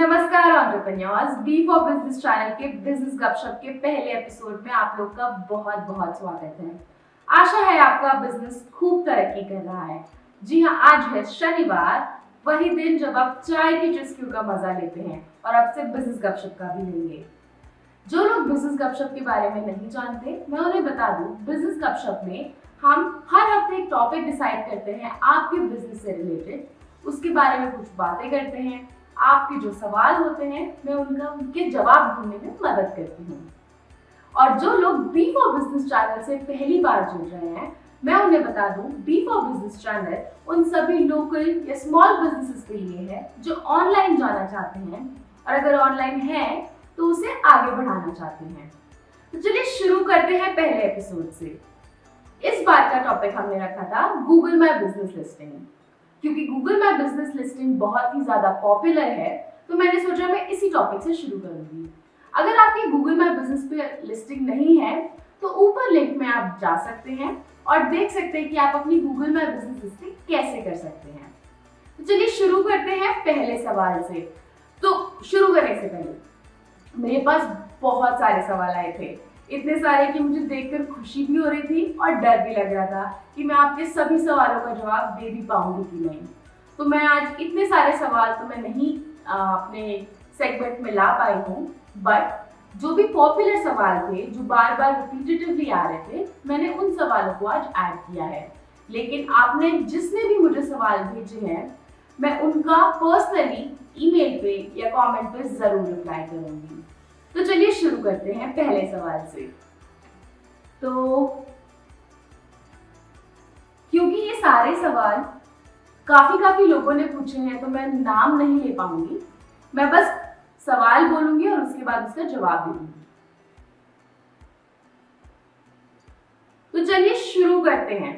नमस्कार entrepreneurs, B for business channel के business गपशप के पहले एपिसोड में आप लोग का बहुत बहुत स्वागत है। आशा है आपका बिजनेस खूब तरक्की कर रहा है। जी हाँ, आज है शनिवार, वही दिन जब आप चाय की चुस्कियों का मजा लेते हैं और आपसे बिजनेस गपशप का भी लेंगे। जो लोग बिजनेस गपशप के बारे में नहीं जानते, मैं उन्हें बता दूं, बिजनेस गपशप में हम हर हफ्ते एक टॉपिक डिसाइड करते हैं आपके बिजनेस से रिलेटेड, उसके बारे में कुछ बातें करते हैं। आपके जो सवाल होते हैं मैं उनके जवाब ढूंढने में मदद करती हूँ। और जो लोग बी फॉर बिजनेस चैनल से पहली बार जुड़ रहे हैं, मैं उन्हें बता दूं, बी फॉर बिजनेस चैनल उन सभी लोकल या स्मॉल बिजनेसेस के लिए है जो ऑनलाइन जाना चाहते हैं और अगर ऑनलाइन है तो उसे आगे बढ़ाना चाहते हैं। तो चलिए शुरू करते हैं पहले एपिसोड से। इस बार का टॉपिक हमने रखा था गूगल माय बिजनेस लिस्टिंग। क्योंकि गूगल माय बिजनेस लिस्टिंग बहुत ही ज्यादा पॉपुलर है तो मैंने सोचा मैं इसी टॉपिक से शुरू करूंगी। अगर आपकी गूगल माय बिजनेस पे लिस्टिंग नहीं है तो ऊपर लिंक में आप जा सकते हैं और देख सकते हैं कि आप अपनी गूगल माय बिजनेस लिस्टिंग कैसे कर सकते हैं। तो चलिए शुरू करते हैं पहले सवाल से। तो शुरू करने से पहले मेरे पास बहुत सारे सवाल आए थे, इतने सारे कि मुझे देखकर खुशी भी हो रही थी और डर भी लग रहा था कि मैं आपके सभी सवालों का जवाब दे भी पाऊंगी कि नहीं। तो मैं आज इतने सारे सवाल तो मैं नहीं अपने सेगमेंट में ला पाई हूँ, बट जो भी पॉपुलर सवाल थे जो बार बार रिपीटेटिवली आ रहे थे, मैंने उन सवालों को आज ऐड किया है। लेकिन आपने जिसने भी मुझे सवाल भेजे हैं, मैं उनका पर्सनली ईमेल पे या कमेंट पे जरूर रिप्लाई करूंगी। तो चलिए शुरू करते हैं पहले सवाल से। तो क्योंकि ये सारे सवाल काफी लोगों ने पूछे हैं तो मैं नाम नहीं ले पाऊंगी, मैं बस सवाल बोलूंगी और उसके बाद उसका जवाब दूंगी। तो चलिए शुरू करते हैं।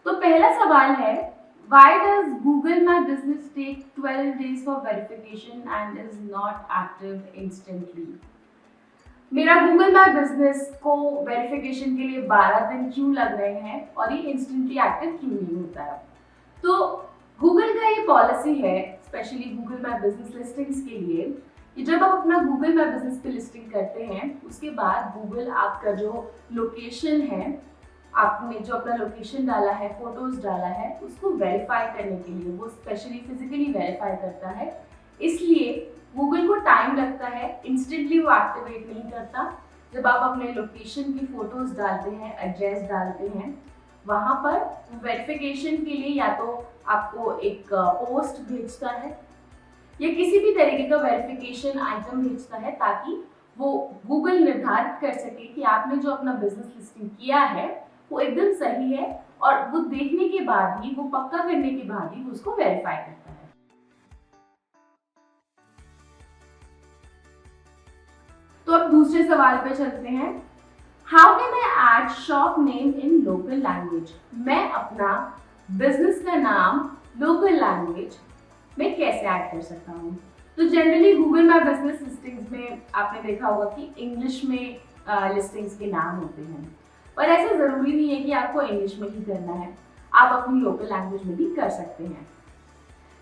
तो पहला सवाल है, why does Google My Business take 12 days for verification and is not active instantly? मेरा Google My Business को वेरिफिकेशन के लिए 12 दिन क्यों लग रहे हैं और ये इंस्टेंटली एक्टिव क्यों नहीं होता है? तो Google का ये पॉलिसी है, specially Google My Business listings के लिए, कि जब आप अपना Google My Business पे लिस्टिंग करते हैं उसके बाद Google आपका जो लोकेशन है, आपने जो अपना लोकेशन डाला है, फोटोज डाला है, उसको वेरीफाई करने के लिए वो स्पेशली फिजिकली वेरीफाई करता है। इसलिए गूगल को टाइम लगता है, इंस्टेंटली वो एक्टिवेट नहीं करता। जब आप अपने लोकेशन की फोटोज डालते हैं, एड्रेस डालते हैं, वहाँ पर वेरिफिकेशन के लिए या तो आपको एक पोस्ट भेजता है या किसी भी तरीके का वेरिफिकेशन आइटम भेजता है ताकि वो गूगल निर्धारित कर सके कि आपने जो अपना बिजनेस लिस्टिंग किया है वो एकदम सही है और वो देखने के बाद ही, वो पक्का करने के बाद ही वो उसको वेरीफाई करता है। तो अब दूसरे सवाल पे चलते हैं। How can I add shop name in local language? मैं अपना बिजनेस का नाम लोकल लैंग्वेज में कैसे ऐड कर सकता हूँ? तो generally Google my business listings में आपने देखा होगा कि इंग्लिश में लिस्टिंग्स के नाम होते हैं, पर ऐसा जरूरी नहीं है कि आपको इंग्लिश में ही करना है, आप अपनी लोकल लैंग्वेज में भी कर सकते हैं।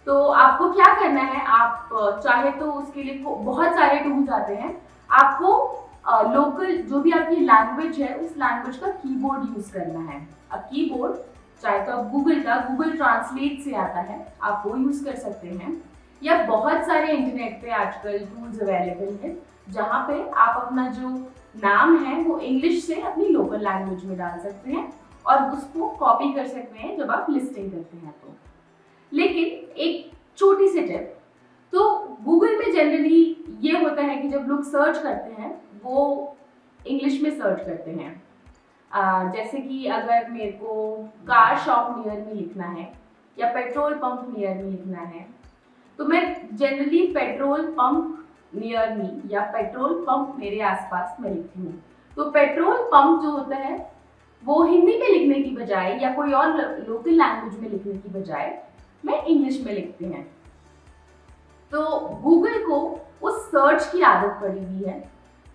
तो आपको क्या करना है, आप चाहे तो उसके लिए बहुत सारे टूल्स आते हैं। आपको लोकल जो भी आपकी लैंग्वेज है उस लैंग्वेज का कीबोर्ड यूज करना है। अब कीबोर्ड चाहे तो आप गूगल ट्रांसलेट से आता है, आप वो यूज कर सकते हैं, या बहुत सारे इंटरनेट पे आजकल टूल्स अवेलेबल हैं जहाँ पे आप अपना जो नाम है वो इंग्लिश से अपनी लोकल लैंग्वेज में डाल सकते हैं और उसको कॉपी कर सकते हैं जब आप लिस्टिंग करते हैं तो। लेकिन एक छोटी सी टिप, तो गूगल में जनरली ये होता है कि जब लोग सर्च करते हैं वो इंग्लिश में सर्च करते हैं। जैसे कि अगर मेरे को कार शॉप नियर में लिखना है या पेट्रोल पंप नियर में लिखना है तो मैं generally petrol pump near me या पेट्रोल पंप मेरे आसपास में लिखती हूँ। तो पेट्रोल पंप जो होता है वो हिंदी में लिखने की बजाय या कोई और लोकल लैंग्वेज में लिखने की बजाय मैं इंग्लिश में लिखते हैं। तो गूगल को उस सर्च की आदत पड़ी हुई है,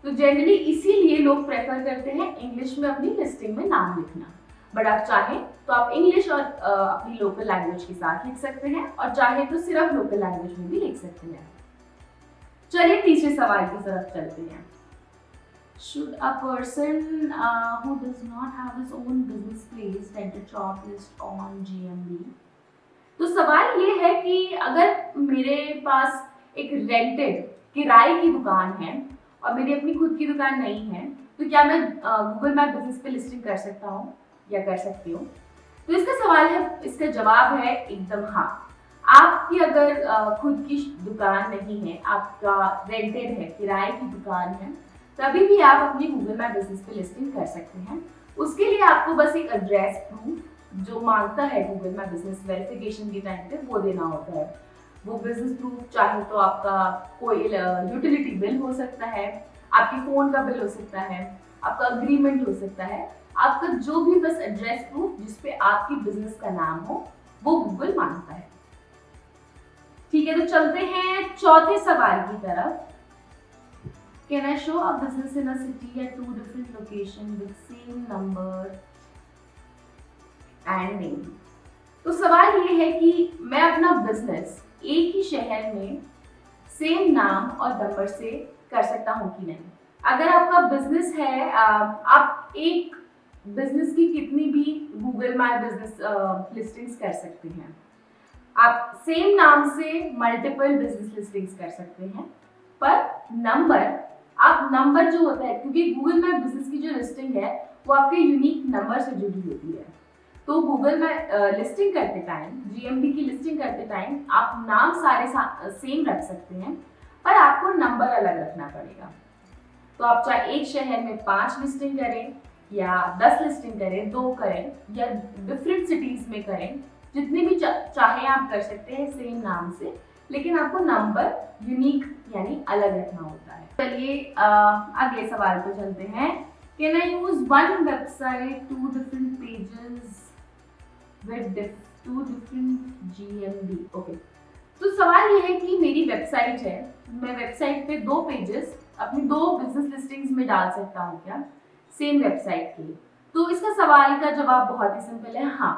तो जनरली इसीलिए लोग प्रेफर करते हैं इंग्लिश में अपनी लिस्टिंग में नाम लिखना। बट आप चाहें तो आप इंग्लिश और अपनी लोकल लैंग्वेज के साथ लिख सकते हैं और चाहे तो सिर्फ लोकल लैंग्वेज में भी लिख सकते हैं। चलिए तीसरे सवाल की तरफ चलते हैं। Should a person who does not have his own business place rent a job list on GMB? तो सवाल ये है कि अगर मेरे पास एक रेंटेड किराए की दुकान है और मेरी अपनी खुद की दुकान नहीं है, तो क्या मैं गूगल मैप बिजनेस पे लिस्टिंग कर सकता हूँ या कर सकती हूँ? तो इसका सवाल है, इसका जवाब है एकदम हाँ। आपकी अगर खुद की दुकान नहीं है, आपका रेंटेड है, किराए की दुकान है, तभी भी आप अपनी गूगल मैप बिजनेस पे लिस्टिंग कर सकते हैं। उसके लिए आपको बस एक एड्रेस प्रूफ जो मांगता है गूगल मैप बिजनेस वेरिफिकेशन के टाइम पे वो देना होता है। वो बिजनेस प्रूफ चाहे तो आपका कोई यूटिलिटी बिल हो सकता है, आपके फोन का बिल हो सकता है, आपका अग्रीमेंट हो सकता है, आपका जो भी बस एड्रेस प्रूफ जिसपे आपकी बिजनेस का नाम हो वो गूगल मांगता है। ठीक है, तो चलते हैं चौथे सवाल की तरफ। Can I show a business in a city at 2 different locations with same number and name? तो सवाल ये है कि मैं अपना बिजनेस एक ही शहर में सेम नाम और नंबर से कर सकता हूँ कि नहीं। अगर आपका बिजनेस है, आप एक बिजनेस की कितनी भी गूगल माय बिजनेस लिस्टिंग्स कर सकते हैं। आप सेम नाम से मल्टीपल बिजनेस लिस्टिंग्स कर सकते हैं, पर नंबर जो होता है, क्योंकि गूगल मैप बिजनेस की जो लिस्टिंग है वो आपके यूनिक नंबर से जुड़ी होती है। तो गूगल मैप लिस्टिंग करते टाइम, जीएमबी की लिस्टिंग करते टाइम आप नाम सारे सेम रख सकते हैं, पर आपको नंबर अलग रखना पड़ेगा। तो आप चाहे एक शहर में 5 लिस्टिंग करें या 10 लिस्टिंग करें, 2 करें या डिफरेंट सिटीज में करें, जितनी भी चाहे आप कर सकते हैं सेम नाम से, लेकिन आपको नंबर यूनिक यानी अलग रखना होता है। चलिए अगले सवाल पे चलते हैं। Can I use one website 2 different pages with 2 different GMB? Okay, तो सवाल ये है कि मेरी वेबसाइट है, मैं वेबसाइट पे 2 पेजेस अपनी 2 बिजनेस लिस्टिंग्स में डाल सकता हूँ क्या सेम वेबसाइट के? तो इसका सवाल का जवाब बहुत ही सिंपल है, हाँ।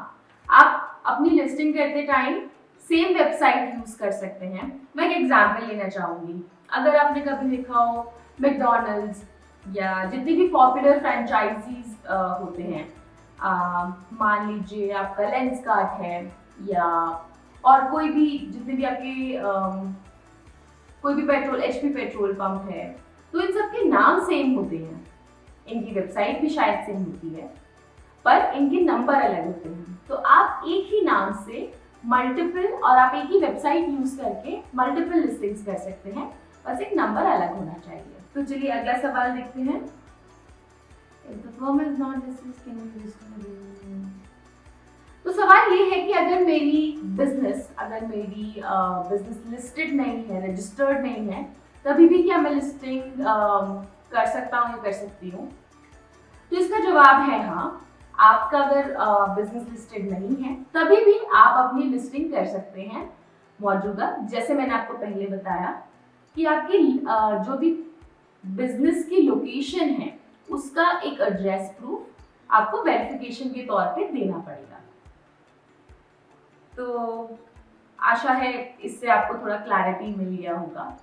आप अपनी लिस्टिंग करते टाइम सेम वेबसाइट यूज कर सकते हैं। मैं एक एग्जांपल लेना चाहूंगी। अगर आपने कभी देखा हो मैकडॉनल्ड्स या जितनी भी पॉपुलर फ्रेंचाइजीज होते हैं, मान लीजिए आपका लेंसकार्ट है या और कोई भी जितने भी आपके कोई भी पेट्रोल HP पेट्रोल पंप है, तो इन सब के नाम सेम होते हैं, इनकी वेबसाइट भी शायद सेम होती है, पर इनके नंबर अलग होते हैं। तो आप एक ही नाम से मल्टीपल और आप एक ही वेबसाइट यूज करके मल्टीपल लिस्टिंग्स कर सकते हैं, बस एक नंबर अलग होना चाहिए। तो चलिए अगला सवाल देखते हैं। तो सवाल ये है कि अगर मेरी बिजनेस लिस्टेड नहीं है, रजिस्टर्ड नहीं है, तभी भी क्या मैं लिस्टिंग कर सकता हूँ या कर सकती हूँ? तो इसका जवाब है हाँ। आपका अगर बिजनेस लिस्टेड नहीं है तभी भी आप अपनी लिस्टिंग कर सकते हैं मौजूदा, जैसे मैंने आपको पहले बताया कि आपकी जो भी बिजनेस की लोकेशन है उसका एक एड्रेस प्रूफ आपको वेरिफिकेशन के तौर पे देना पड़ेगा। तो आशा है इससे आपको थोड़ा क्लैरिटी मिल गया होगा।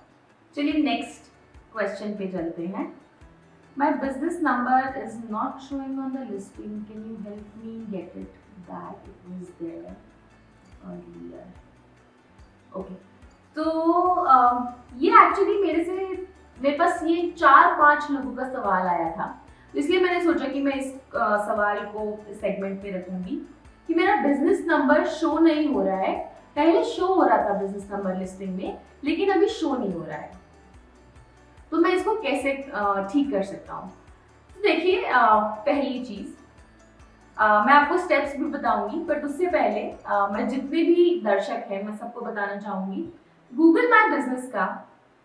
चलिए नेक्स्ट क्वेश्चन पे चलते हैं। My business number is not showing on the listing. Can you help me get it back? It was there earlier. Okay. तो ये एक्चुअली मेरे पास ये 4-5 लोगों का सवाल आया था, इसलिए मैंने सोचा कि मैं इस सवाल को इस सेगमेंट पे रखूंगी कि मेरा बिजनेस नंबर शो नहीं हो रहा है। पहले शो हो रहा था बिजनेस नंबर लिस्टिंग में, लेकिन अभी शो नहीं हो रहा है। तो मैं इसको कैसे ठीक कर सकता हूँ? तो देखिए, पहली चीज मैं आपको स्टेप्स भी बताऊंगी, बट उससे पहले मैं जितने भी दर्शक हैं मैं सबको बताना चाहूंगी, गूगल मैप बिजनेस का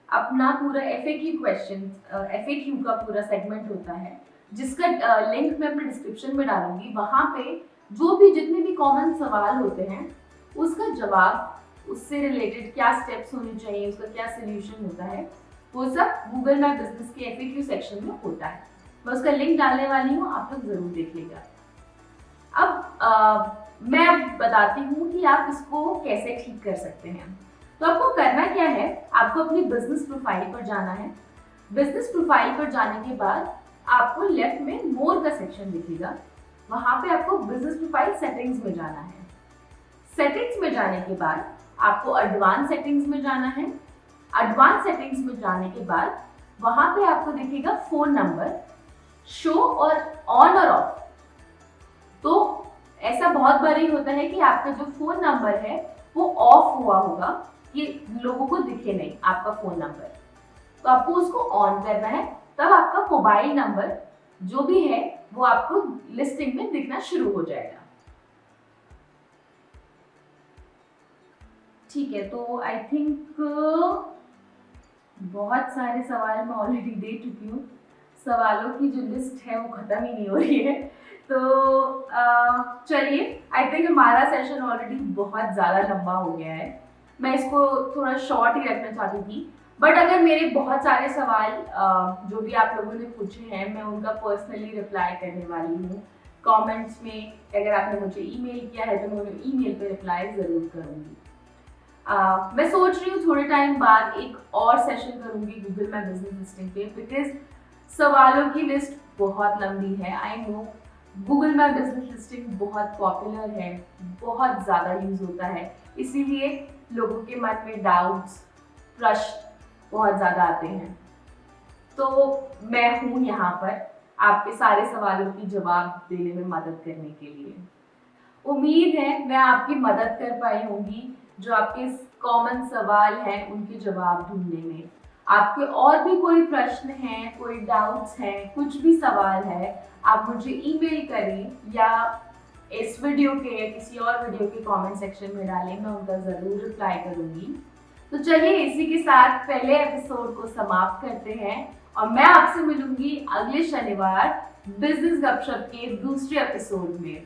अपना पूरा FAQ का पूरा सेगमेंट होता है, जिसका लिंक मैं अपने डिस्क्रिप्शन में डालूंगी। वहां पे जो भी जितने भी कॉमन सवाल होते हैं उसका जवाब, उससे रिलेटेड क्या स्टेप्स होने चाहिए, उसका क्या सोल्यूशन होता है, वो सब गूगल मैप बिजनेस के FAQ सेक्शन में होता है। मैं उसका लिंक डालने वाली हूँ, आप लोग जरूर देख लीजिएगा। अब मैं बताती हूँ कि आप इसको कैसे ठीक कर सकते हैं। तो आपको करना क्या है, आपको अपनी बिजनेस प्रोफाइल पर जाना है। बिजनेस प्रोफाइल पर जाने के बाद आपको लेफ्ट में मोर का सेक्शन दिखेगा, वहां पे आपको बिजनेस प्रोफाइल सेटिंग्स में जाना है। सेटिंग्स में जाने के बाद आपको एडवांस सेटिंग्स में जाना है। एडवांस सेटिंग्स में जाने के बाद वहां पे आपको दिखेगा फोन नंबर शो और ऑन और ऑफ। तो ऐसा बहुत बार ही होता है कि आपका जो फोन नंबर है वो ऑफ हुआ होगा, कि लोगों को दिखे नहीं आपका फोन नंबर, तो आपको उसको ऑन करना है। तब आपका मोबाइल नंबर जो भी है वो आपको लिस्टिंग में दिखना शुरू हो जाएगा। ठीक है, तो आई थिंक बहुत सारे सवाल मैं ऑलरेडी दे चुकी हूँ। सवालों की जो लिस्ट है वो खत्म ही नहीं हो रही है। तो चलिए, आई थिंक हमारा सेशन ऑलरेडी बहुत ज़्यादा लंबा हो गया है। मैं इसको थोड़ा शॉर्ट ही रखना चाहती थी, बट अगर मेरे बहुत सारे सवाल जो भी आप लोगों ने पूछे हैं, मैं उनका पर्सनली रिप्लाई करने वाली हूँ। कमेंट्स में अगर आपने मुझे ईमेल किया है तो मैं उन्हें ईमेल पे रिप्लाई ज़रूर करूँगी। मैं सोच रही हूँ थोड़े टाइम बाद एक और सेशन करूँगी गूगल माई बिजनेस लिस्टिंग पे, बिकॉज सवालों की लिस्ट बहुत लंबी है। I know Google my business listing बहुत पॉपुलर है, बहुत ज़्यादा यूज़ होता है, इसीलिए लोगों के मन में डाउट्स, प्रश्न बहुत ज़्यादा आते हैं। तो मैं हूँ यहाँ पर आपके सारे सवालों की जवाब देने में मदद करने के लिए। उम्मीद है मैं आपकी मदद कर पाई होंगी जो आपके कॉमन सवाल हैं उनके जवाब ढूंढने में। आपके और भी कोई प्रश्न हैं, कोई डाउट्स हैं, कुछ भी सवाल है, आप मुझे ईमेल करें या इस वीडियो के या किसी और वीडियो के कमेंट सेक्शन में डालें, मैं उनका ज़रूर रिप्लाई करूँगी। तो चलिए इसी के साथ पहले एपिसोड को समाप्त करते हैं और मैं आपसे मिलूंगी अगले शनिवार बिजनेस गपशप के दूसरे एपिसोड में।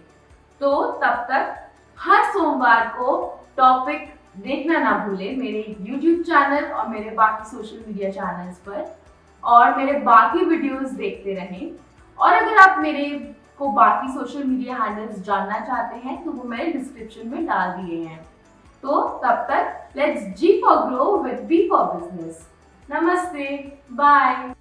तो तब तक हर सोमवार को टॉपिक देखना ना भूलें मेरे YouTube चैनल और मेरे बाकी सोशल मीडिया चैनल्स पर, और मेरे बाकी वीडियोस देखते रहें। और अगर आप मेरे को बाकी सोशल मीडिया हैंडल्स जानना चाहते हैं तो वो मैंने डिस्क्रिप्शन में डाल दिए हैं। तो तब तक let's G for grow with B for business। नमस्ते, बाय।